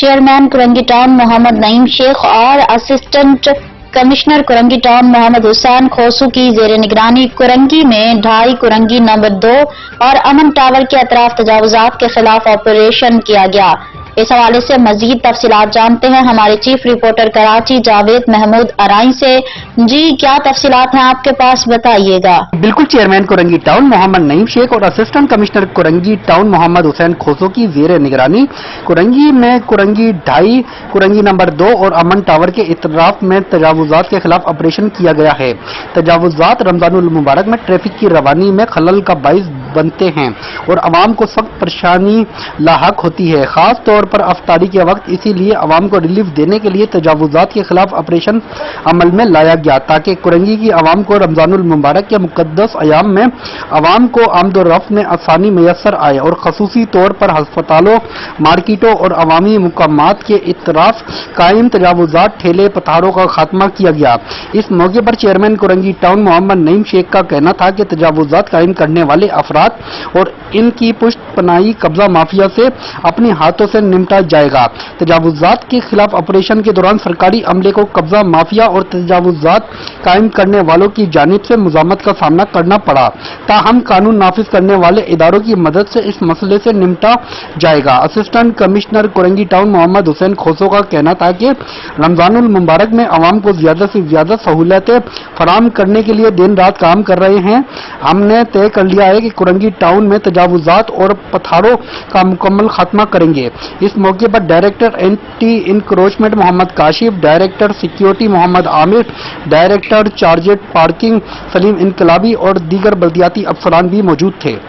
Chairman Korangi town محمد نعیم شیخ اور assistant commissioner Korangi town محمد حسین کھوسو کی زیر نگرانی کرنگی میں 2.5 کرنگی نمبر 2 اور امن ٹاور کے اطراف تجاوزات کے خلاف آپریشن کیا گیا۔ اس حوالے سے مزید تفصیلات جانتے ہیں ہمارے چیف رپورٹر کراچی جاوید محمود ارائیں سے۔ جی کیا تفصیلات ہیں آپ کے پاس، بتائیے گا۔ بالکل، چیئرمین کرنگی ٹاؤن محمد نعیم شیخ اور اسسٹنٹ کمشنر کرنگی ٹاؤن محمد حسین کھوسو کی زیر نگرانی کرنگی میں کرنگی 2.5 کرنگی نمبر 2 اور امن ٹاور کے اطراف میں تجاوزات کے خلاف آپریشن کیا گیا ہے۔ تجاوزات رمضان المبارک میں ٹریفک کی روانی میں خلل کا باعث بنتے ہیں اور عوام کو سخت پریشانی لاحق ہوتی ہے، خاص طور پر افطاری کے وقت۔ اسی لیے عوام کو ریلیف دینے کے لیے تجاوزات کے خلاف آپریشن عمل میں لایا گیا تاکہ کرنگی کی عوام کو رمضان المبارک کے مقدس ایام میں عوام کو آمد و رفت میں آسانی میسر آئے اور خصوصی طور پر ہسپتالوں، مارکیٹوں اور عوامی مقامات کے اطراف قائم تجاوزات، ٹھیلے پتھاروں کا خاتمہ کیا گیا۔ اس موقع پر چیئرمین کرنگی ٹاؤن محمد نعیم شیخ کا کہنا تھا کہ تجاوزات قائم کرنے والے افراد اور ان کی پشت پناہی قبضہ مافیا سے اپنے ہاتھوں سے نمٹا جائے گا۔ تجاوزات کے خلاف آپریشن کے دوران سرکاری عملے کو قبضہ مافیا اور تجاوزات قائم کرنے والوں کی جانب سے مزاحمت کا سامنا کرنا پڑا، تاہم قانون نافذ کرنے والے اداروں کی مدد سے اس مسئلے سے نمٹا جائے گا۔ اسسٹنٹ کمشنر کرنگی ٹاؤن محمد حسین کھوسو کا کہنا تھا کہ رمضان المبارک میں عوام کو زیادہ سے زیادہ سہولتیں فراہم کرنے کے لیے دن رات کام کر رہے ہیں۔ ہم نے طے کر لیا ہے کہ کرنگی ٹاؤن میں تجاوزات اور پتھاروں کا مکمل خاتمہ کریں گے۔ اس موقع پر ڈائریکٹر اینٹی انکروچمنٹ محمد کاشف، ڈائریکٹر سیکیورٹی محمد عامر، ڈائریکٹر چارجڈ پارکنگ سلیم انقلابی اور دیگر بلدیاتی افسران بھی موجود تھے۔